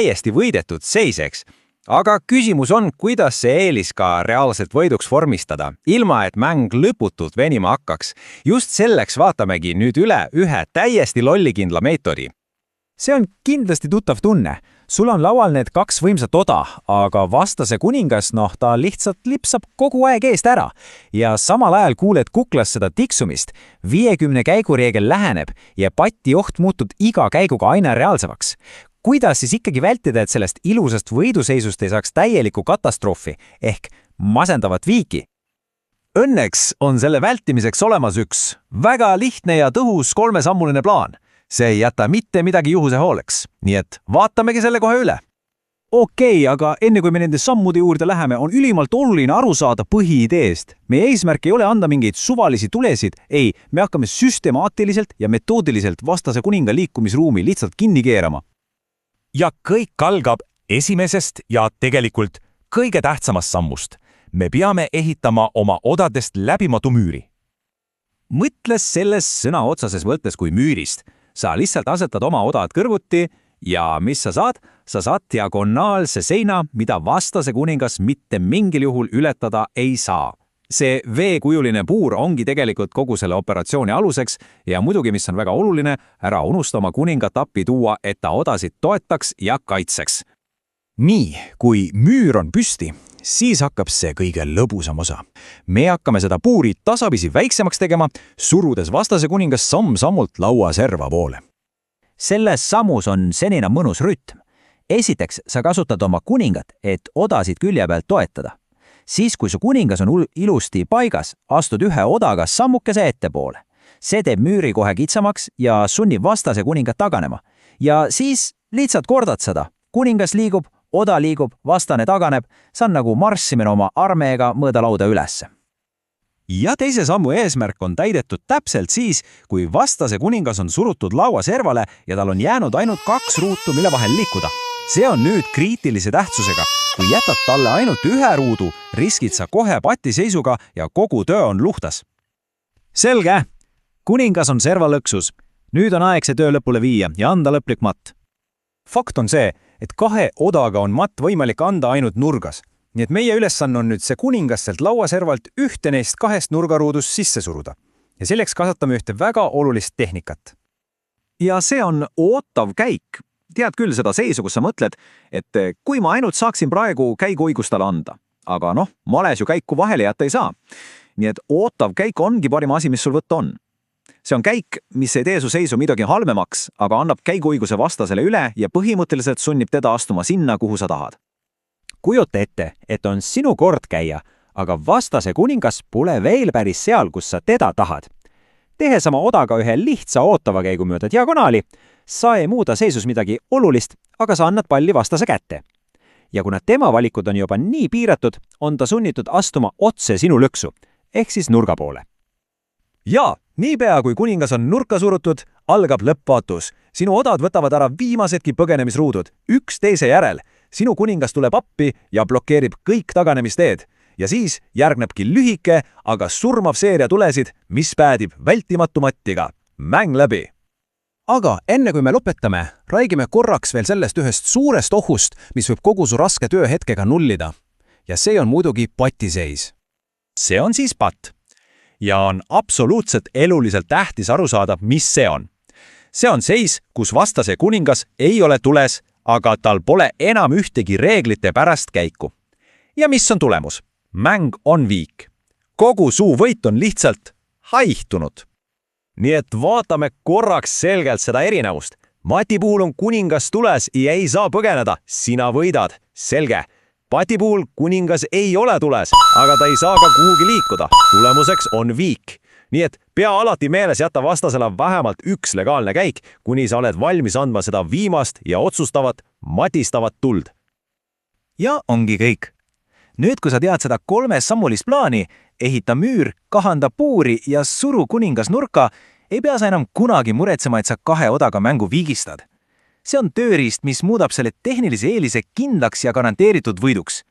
täiesti võidetud seiseks. Aga küsimus on, kuidas see eelis ka reaalselt võiduks vormistada, ilma et mäng lõputult venima hakkaks. Just selleks vaatamegi nüüd üle ühe täiesti lollikindla meetodi. See on kindlasti tuttav tunne. Sul on laual need 2 võimsat oda, aga vastase kuningas, ta lihtsalt lipsab kogu aeg eest ära. Ja samal ajal kuuled kuklas seda tiksumist. 50 käigureegel läheneb ja pati oht muutub iga käiguga aina reaalsemaks. Kuidas siis ikkagi vältida, et sellest ilusast võiduseisust ei saaks täielikku katastroofi ehk masendavat viiki? Õnneks on selle vältimiseks olemas üks väga lihtne ja tõhus 3-sammuline plaan. See ei jäta mitte midagi juhuse hooleks, nii et vaatamegi selle kohe üle. Okei, aga enne kui me nende sammude juurde läheme, on ülimalt oluline aru saada põhiideest. Meie eesmärk ei ole anda mingeid suvalisi tulesid, ei, me hakkame süstemaatiliselt ja metoodiliselt vastase kuninga liikumisruumi lihtsalt kinni keerama. Ja kõik algab esimesest ja tegelikult kõige tähtsamast sammust. Me peame ehitama oma odadest läbimatu müüri. Mõtles selles sõna otsases mõttes kui müürist. Sa lihtsalt asetad oma odad kõrvuti ja mis sa saad? Sa saad diagonaalse seina, mida vastase kuningas mitte mingil juhul ületada ei saa. See V-kujuline puur ongi tegelikult kogu selle operatsiooni aluseks ja muidugi, mis on väga oluline, ära unusta oma kuningat appi tuua, et ta odasid toetaks ja kaitseks. Nii, kui müür on püsti, siis hakkab see kõige lõbusam osa. Me hakkame seda puuri tasapisi väiksemaks tegema, surudes vastase kuningas samm-sammult laua serva poole. Selles sammus on senina mõnus rütm. Esiteks, sa kasutad oma kuningat, et odasid külje pealt toetada. Siis, kui su kuningas on ilusti paigas, astud ühe odaga sammukese ettepoole. See teeb müüri kohe kitsamaks ja sunnib vastase kuningat taganema. Ja siis lihtsalt kordad seda. Kuningas liigub, oda liigub, vastane taganeb, see on nagu marssimine oma armeega mõõda lauda ülesse. Ja teise sammu eesmärk on täidetud täpselt siis, kui vastase kuningas on surutud laua servale ja tal on jäänud ainult 2 ruutu, mille vahel liikuda. See on nüüd kriitilise tähtsusega. Kui jätad talle ainult 1 ruudu, riskid sa kohe patiseisuga ja kogu töö on luhtas. Selge! Kuningas on servalõksus. Nüüd on aeg see töö lõpule viia ja anda lõplik matt. Fakt on see, et 2 odaga on matt võimalik anda ainult nurgas. Nii et meie ülesanne on nüüd see kuningas sealt lauaservalt ühte neist 2 nurgaruudust sisse suruda. Ja selleks kasutame ühte väga olulist tehnikat. Ja see on ootav käik. Tead küll seda seisu, kus sa mõtled, et kui ma ainult saaksin praegu käiguõigust talle anda. Aga males ju käiku vahele jätta ei saa. Nii et ootav käik ongi parim asi, mis sul võtta on. See on käik, mis ei tee su seisu midagi halvemaks, aga annab käiguõiguse vastasele üle ja põhimõtteliselt sunnib teda astuma sinna, kuhu sa tahad. Kujuta ette, et on sinu kord käia, aga vastase kuningas pole veel päris seal, kus sa teda tahad. Tehes oma odaga ühe lihtsa ootava käigu mööda diagonaali, sa ei muuda seisus midagi olulist, aga sa annad palli vastase kätte. Ja kuna tema valikud on juba nii piiratud, on ta sunnitud astuma otse sinu lõksu, ehk siis nurga poole. Ja niipea, kui kuningas on nurka surutud, algab lõppvaatus. Sinu odad võtavad ära viimasedki põgenemisruudud, üks teise järel. Sinu kuningas tuleb appi ja blokeerib kõik taganemisteed. Ja siis järgnebki lühike, aga surmav seeria tulesid, mis päädib vältimatu mattiga. Mäng läbi! Aga enne kui me lõpetame, räägime korraks veel sellest ühest suurest ohust, mis võib kogu su raske tööhetkega nullida. Ja see on muidugi patiseis. See on siis patt. Ja on absoluutselt eluliselt tähtis aru saada, mis see on. See on seis, kus vastase kuningas ei ole tules, aga tal pole enam ühtegi reeglite pärast käiku. Ja mis on tulemus? Mäng on viik. Kogu suu võit on lihtsalt haihtunud. Nii et vaatame korraks selgelt seda erinevust. Mati puhul on kuningas tules ja ei saa põgeneda. Sina võidad. Selge. Pati puhul kuningas ei ole tules, aga ta ei saa ka kuhugi liikuda. Tulemuseks on viik. Nii et pea alati meeles jätta vastasele vähemalt 1 legaalne käik, kuni sa oled valmis andma seda viimast ja otsustavat, matistavat tuld. Ja ongi kõik. Nüüd, kui sa tead seda 3-sammulist plaani, ehita müür, kahanda puuri ja suru kuningas nurka, ei pea sa enam kunagi muretsema, et sa 2 odaga mängu viigistad. See on tööriist, mis muudab selle tehnilise eelise kindlaks ja garanteeritud võiduks.